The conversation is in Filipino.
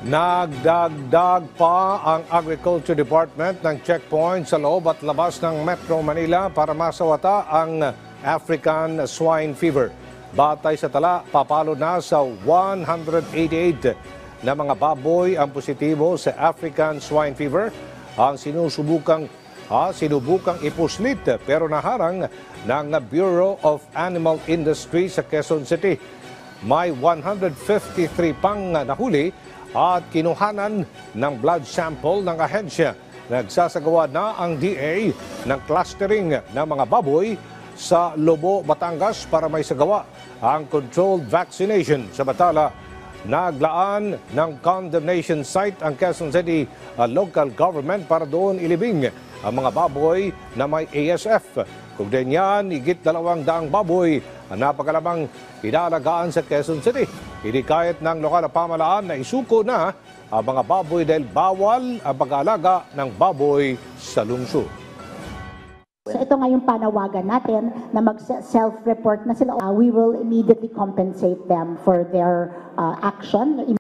Nagdagdag pa ang Agriculture Department ng checkpoint sa loob at labas ng Metro Manila para masawata ang African Swine Fever. Batay sa tala, papalo na sa 188 na mga baboy ang positibo sa African Swine Fever. Ang sinubukang ipuslit pero naharang ng Bureau of Animal Industry sa Quezon City. May 153 pang nahuli at kinuhanan ng blood sample ng ahensya. Nagsasagawa na ang DA ng clustering ng mga baboy sa Lobo, Batangas para may sagawa ang controlled vaccination. Samantala, naglaan ng condemnation site ang Quezon City local government para doon ilibing ang mga baboy na may ASF. Kung din yan, higit 200 baboy ang napakalamang inalagaan sa Quezon City. Hinikayat ng lokal na pamahalaan na isuko na ang mga baboy dahil bawal ang pag-aalaga ng baboy sa lungsod. So ito nga yung panawagan natin na mag-self-report na sila. We will immediately compensate them for their action.